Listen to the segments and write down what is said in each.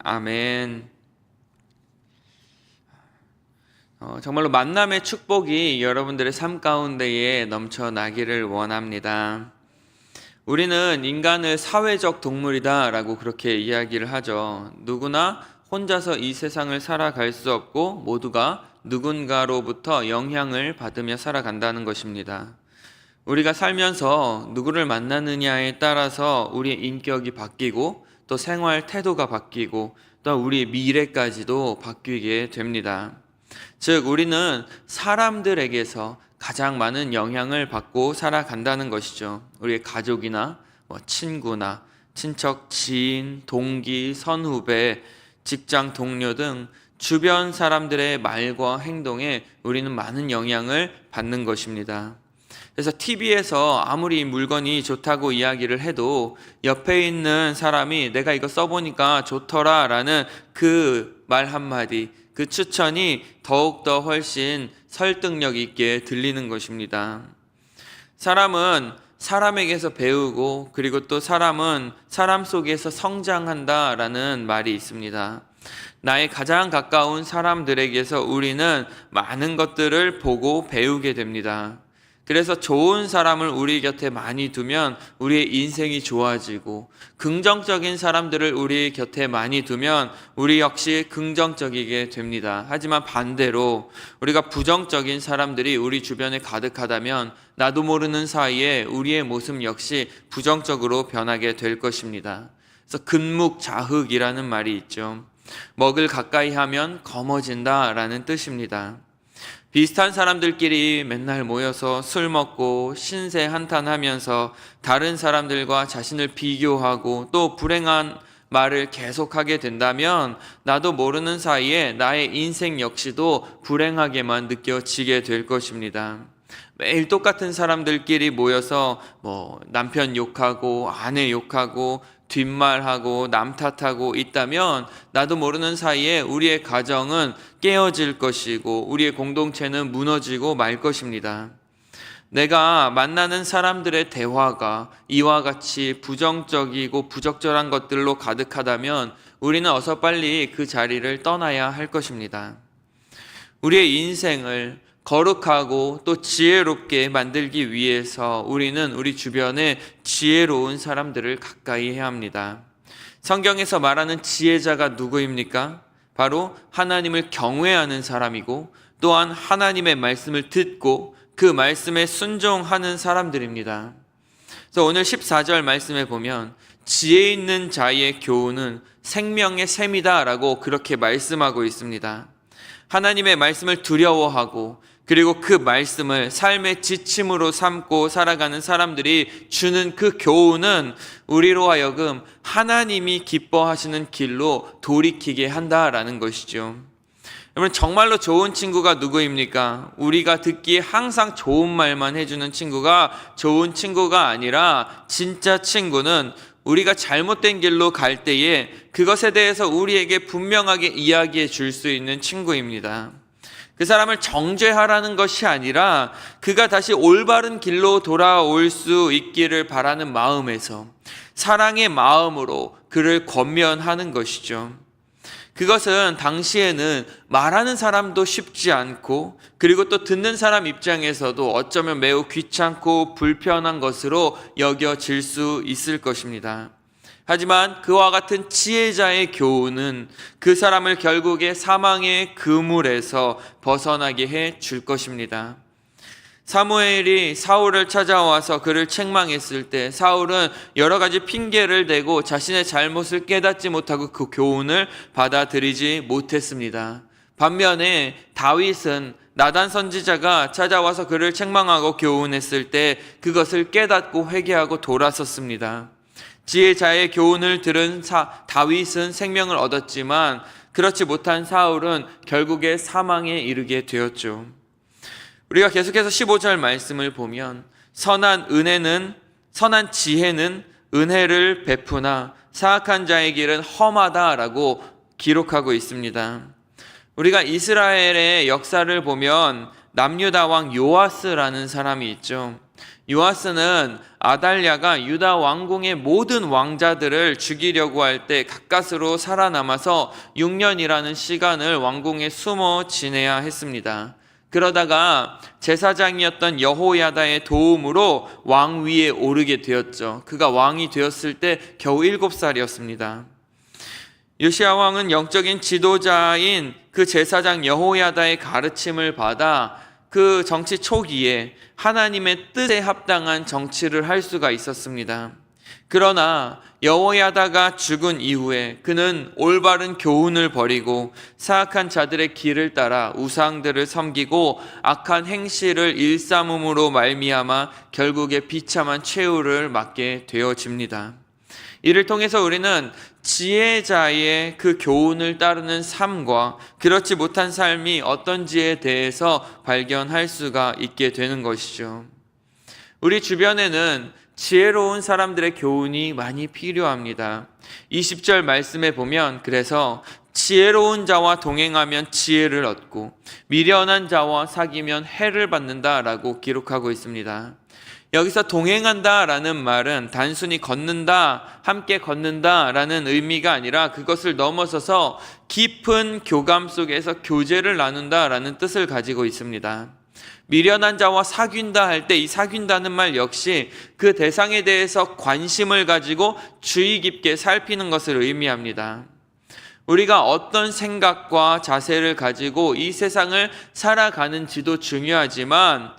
아멘. 정말로 만남의 축복이 여러분들의 삶 가운데에 넘쳐나기를 원합니다. 우리는 인간을 사회적 동물이다 라고 그렇게 이야기를 하죠. 누구나 혼자서 이 세상을 살아갈 수 없고 모두가 누군가로부터 영향을 받으며 살아간다는 것입니다. 우리가 살면서 누구를 만나느냐에 따라서 우리의 인격이 바뀌고 또 생활 태도가 바뀌고 또 우리의 미래까지도 바뀌게 됩니다. 즉 우리는 사람들에게서 가장 많은 영향을 받고 살아간다는 것이죠. 우리의 가족이나 친구나 친척, 지인, 동기, 선후배, 직장 동료 등 주변 사람들의 말과 행동에 우리는 많은 영향을 받는 것입니다. 그래서 TV에서 아무리 물건이 좋다고 이야기를 해도 옆에 있는 사람이 내가 이거 써보니까 좋더라 라는 그 말 한마디, 그 추천이 더욱더 훨씬 설득력 있게 들리는 것입니다. 사람은 사람에게서 배우고 그리고 또 사람은 사람 속에서 성장한다라는 말이 있습니다. 나의 가장 가까운 사람들에게서 우리는 많은 것들을 보고 배우게 됩니다. 그래서 좋은 사람을 우리 곁에 많이 두면 우리의 인생이 좋아지고 긍정적인 사람들을 우리 곁에 많이 두면 우리 역시 긍정적이게 됩니다. 하지만 반대로 우리가 부정적인 사람들이 우리 주변에 가득하다면 나도 모르는 사이에 우리의 모습 역시 부정적으로 변하게 될 것입니다. 그래서 근묵자흑이라는 말이 있죠. 먹을 가까이 하면 검어진다라는 뜻입니다. 비슷한 사람들끼리 맨날 모여서 술 먹고 신세 한탄하면서 다른 사람들과 자신을 비교하고 또 불행한 말을 계속하게 된다면 나도 모르는 사이에 나의 인생 역시도 불행하게만 느껴지게 될 것입니다. 매일 똑같은 사람들끼리 모여서 남편 욕하고 아내 욕하고 뒷말하고 남 탓하고 있다면 나도 모르는 사이에 우리의 가정은 깨어질 것이고 우리의 공동체는 무너지고 말 것입니다. 내가 만나는 사람들의 대화가 이와 같이 부정적이고 부적절한 것들로 가득하다면 우리는 어서 빨리 그 자리를 떠나야 할 것입니다. 우리의 인생을 거룩하고 또 지혜롭게 만들기 위해서 우리는 우리 주변에 지혜로운 사람들을 가까이 해야 합니다. 성경에서 말하는 지혜자가 누구입니까? 바로 하나님을 경외하는 사람이고 또한 하나님의 말씀을 듣고 그 말씀에 순종하는 사람들입니다. 그래서 오늘 14절 말씀에 보면 지혜 있는 자의 교훈은 생명의 샘이다 라고 그렇게 말씀하고 있습니다. 하나님의 말씀을 두려워하고 그리고 그 말씀을 삶의 지침으로 삼고 살아가는 사람들이 주는 그 교훈은 우리로 하여금 하나님이 기뻐하시는 길로 돌이키게 한다라는 것이죠. 여러분 정말로 좋은 친구가 누구입니까? 우리가 듣기에 항상 좋은 말만 해주는 친구가 좋은 친구가 아니라 진짜 친구는 우리가 잘못된 길로 갈 때에 그것에 대해서 우리에게 분명하게 이야기해 줄 수 있는 친구입니다. 그 사람을 정죄하라는 것이 아니라 그가 다시 올바른 길로 돌아올 수 있기를 바라는 마음에서 사랑의 마음으로 그를 권면하는 것이죠. 그것은 당시에는 말하는 사람도 쉽지 않고 그리고 또 듣는 사람 입장에서도 어쩌면 매우 귀찮고 불편한 것으로 여겨질 수 있을 것입니다. 하지만 그와 같은 지혜자의 교훈은 그 사람을 결국에 사망의 그물에서 벗어나게 해 줄 것입니다. 사무엘이 사울을 찾아와서 그를 책망했을 때 사울은 여러 가지 핑계를 대고 자신의 잘못을 깨닫지 못하고 그 교훈을 받아들이지 못했습니다. 반면에 다윗은 나단 선지자가 찾아와서 그를 책망하고 교훈했을 때 그것을 깨닫고 회개하고 돌아섰습니다. 지혜자의 교훈을 들은 다윗은 생명을 얻었지만 그렇지 못한 사울은 결국에 사망에 이르게 되었죠. 우리가 계속해서 15절 말씀을 보면 선한 지혜는 은혜를 베푸나 사악한 자의 길은 험하다라고 기록하고 있습니다. 우리가 이스라엘의 역사를 보면 남유다 왕 요아스라는 사람이 있죠. 요아스는 아달랴가 유다 왕궁의 모든 왕자들을 죽이려고 할 때 가까스로 살아남아서 6년이라는 시간을 왕궁에 숨어 지내야 했습니다. 그러다가 제사장이었던 여호야다의 도움으로 왕위에 오르게 되었죠. 그가 왕이 되었을 때 겨우 7살이었습니다. 요시야 왕은 영적인 지도자인 그 제사장 여호야다의 가르침을 받아 그 정치 초기에 하나님의 뜻에 합당한 정치를 할 수가 있었습니다. 그러나 여호야다가 죽은 이후에 그는 올바른 교훈을 버리고 사악한 자들의 길을 따라 우상들을 섬기고 악한 행실을 일삼음으로 말미암아 결국에 비참한 최후를 맞게 되어집니다. 이를 통해서 우리는 지혜자의 그 교훈을 따르는 삶과 그렇지 못한 삶이 어떤지에 대해서 발견할 수가 있게 되는 것이죠. 우리 주변에는 지혜로운 사람들의 교훈이 많이 필요합니다. 20절 말씀에 보면 그래서 지혜로운 자와 동행하면 지혜를 얻고 미련한 자와 사귀면 해를 받는다라고 기록하고 있습니다. 여기서 동행한다라는 말은 단순히 걷는다, 함께 걷는다라는 의미가 아니라 그것을 넘어서서 깊은 교감 속에서 교제를 나눈다라는 뜻을 가지고 있습니다. 미련한 자와 사귄다 할 때 이 사귄다는 말 역시 그 대상에 대해서 관심을 가지고 주의 깊게 살피는 것을 의미합니다. 우리가 어떤 생각과 자세를 가지고 이 세상을 살아가는지도 중요하지만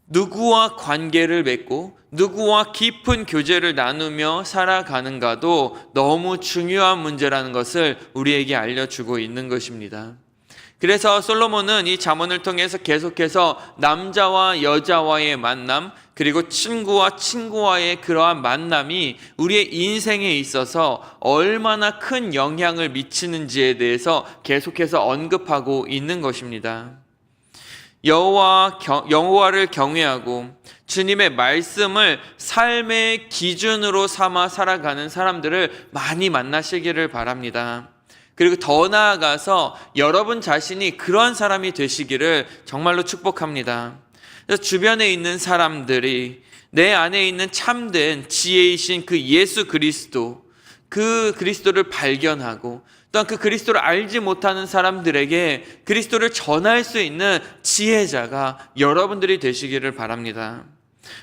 누구와 관계를 맺고 누구와 깊은 교제를 나누며 살아가는가도 너무 중요한 문제라는 것을 우리에게 알려주고 있는 것입니다. 그래서 솔로몬은 이 잠언을 통해서 계속해서 남자와 여자와의 만남, 그리고 친구와 친구와의 그러한 만남이 우리의 인생에 있어서 얼마나 큰 영향을 미치는지에 대해서 계속해서 언급하고 있는 것입니다. 여호와를 경외하고 주님의 말씀을 삶의 기준으로 삼아 살아가는 사람들을 많이 만나시기를 바랍니다. 그리고 더 나아가서 여러분 자신이 그러한 사람이 되시기를 정말로 축복합니다. 그래서 주변에 있는 사람들이 내 안에 있는 참된 지혜이신 그 예수 그리스도, 그 그리스도를 발견하고 또한 그 그리스도를 알지 못하는 사람들에게 그리스도를 전할 수 있는 지혜자가 여러분들이 되시기를 바랍니다.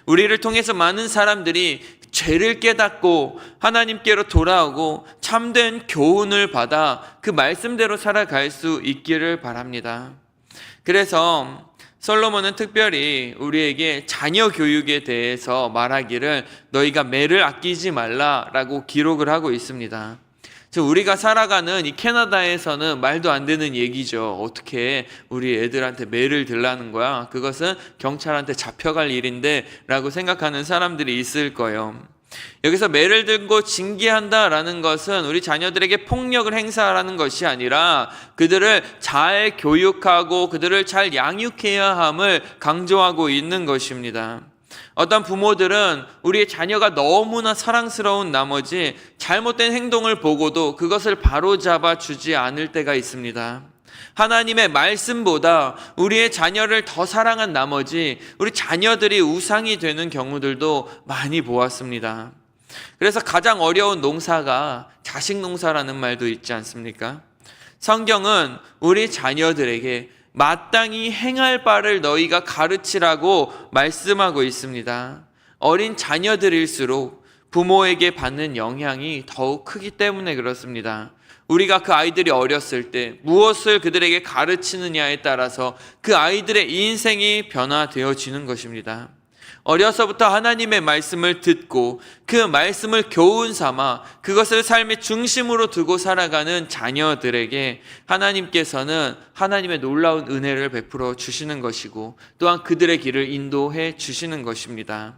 우리를 통해서 많은 사람들이 죄를 깨닫고 하나님께로 돌아오고 참된 교훈을 받아 그 말씀대로 살아갈 수 있기를 바랍니다. 그래서 솔로몬은 특별히 우리에게 자녀 교육에 대해서 말하기를 너희가 매를 아끼지 말라라고 기록을 하고 있습니다. 우리가 살아가는 이 캐나다에서는 말도 안 되는 얘기죠. 어떻게 우리 애들한테 매를 들라는 거야? 그것은 경찰한테 잡혀갈 일인데 라고 생각하는 사람들이 있을 거예요. 여기서 매를 들고 징계한다라는 것은 우리 자녀들에게 폭력을 행사하라는 것이 아니라 그들을 잘 교육하고 그들을 잘 양육해야 함을 강조하고 있는 것입니다. 어떤 부모들은 우리의 자녀가 너무나 사랑스러운 나머지 잘못된 행동을 보고도 그것을 바로잡아 주지 않을 때가 있습니다. 하나님의 말씀보다 우리의 자녀를 더 사랑한 나머지 우리 자녀들이 우상이 되는 경우들도 많이 보았습니다. 그래서 가장 어려운 농사가 자식 농사라는 말도 있지 않습니까? 성경은 우리 자녀들에게 마땅히 행할 바를 너희가 가르치라고 말씀하고 있습니다. 어린 자녀들일수록 부모에게 받는 영향이 더욱 크기 때문에 그렇습니다. 우리가 그 아이들이 어렸을 때 무엇을 그들에게 가르치느냐에 따라서 그 아이들의 인생이 변화되어지는 것입니다. 어려서부터 하나님의 말씀을 듣고 그 말씀을 교훈 삼아 그것을 삶의 중심으로 두고 살아가는 자녀들에게 하나님께서는 하나님의 놀라운 은혜를 베풀어 주시는 것이고 또한 그들의 길을 인도해 주시는 것입니다.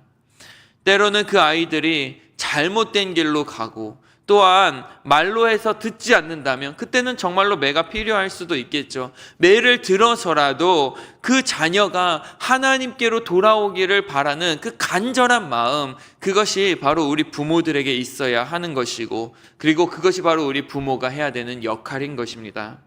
때로는 그 아이들이 잘못된 길로 가고 또한 말로 해서 듣지 않는다면 그때는 정말로 매가 필요할 수도 있겠죠. 매를 들어서라도 그 자녀가 하나님께로 돌아오기를 바라는 그 간절한 마음, 그것이 바로 우리 부모들에게 있어야 하는 것이고 그리고 그것이 바로 우리 부모가 해야 되는 역할인 것입니다.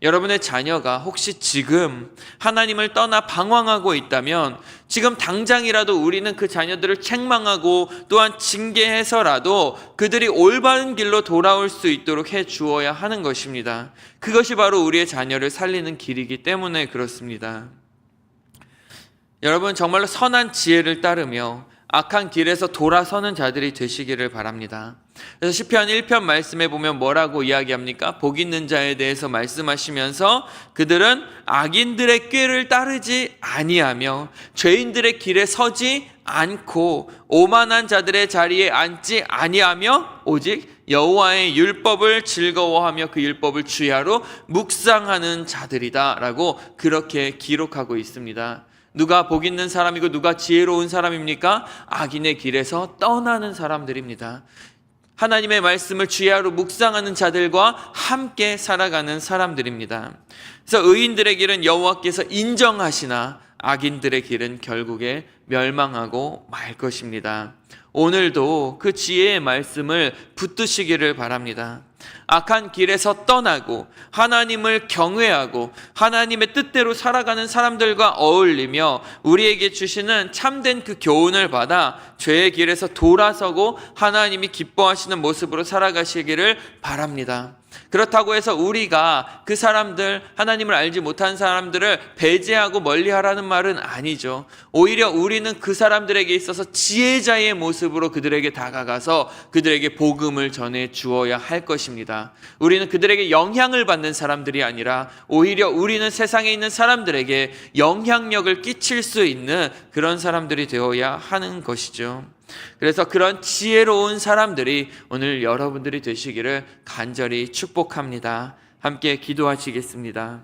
여러분의 자녀가 혹시 지금 하나님을 떠나 방황하고 있다면 지금 당장이라도 우리는 그 자녀들을 책망하고 또한 징계해서라도 그들이 올바른 길로 돌아올 수 있도록 해 주어야 하는 것입니다. 그것이 바로 우리의 자녀를 살리는 길이기 때문에 그렇습니다. 여러분, 정말로 선한 지혜를 따르며 악한 길에서 돌아서는 자들이 되시기를 바랍니다. 그래서 시편 1편 말씀에 보면 뭐라고 이야기합니까? 복 있는 자에 대해서 말씀하시면서 그들은 악인들의 꾀를 따르지 아니하며 죄인들의 길에 서지 않고 오만한 자들의 자리에 앉지 아니하며 오직 여호와의 율법을 즐거워하며 그 율법을 주야로 묵상하는 자들이다 라고 그렇게 기록하고 있습니다. 누가 복 있는 사람이고 누가 지혜로운 사람입니까? 악인의 길에서 떠나는 사람들입니다. 하나님의 말씀을 주야로 묵상하는 자들과 함께 살아가는 사람들입니다. 그래서 의인들의 길은 여호와께서 인정하시나 악인들의 길은 결국에 멸망하고 말 것입니다. 오늘도 그 지혜의 말씀을 붙드시기를 바랍니다. 악한 길에서 떠나고 하나님을 경외하고 하나님의 뜻대로 살아가는 사람들과 어울리며 우리에게 주시는 참된 그 교훈을 받아 죄의 길에서 돌아서고 하나님이 기뻐하시는 모습으로 살아가시기를 바랍니다. 그렇다고 해서 우리가 그 사람들, 하나님을 알지 못한 사람들을 배제하고 멀리하라는 말은 아니죠. 오히려 우리는 그 사람들에게 있어서 지혜자의 모습으로 그들에게 다가가서 그들에게 복음을 전해 주어야 할 것입니다. 우리는 그들에게 영향을 받는 사람들이 아니라 오히려 우리는 세상에 있는 사람들에게 영향력을 끼칠 수 있는 그런 사람들이 되어야 하는 것이죠. 그래서 그런 지혜로운 사람들이 오늘 여러분들이 되시기를 간절히 축복합니다. 함께 기도하시겠습니다.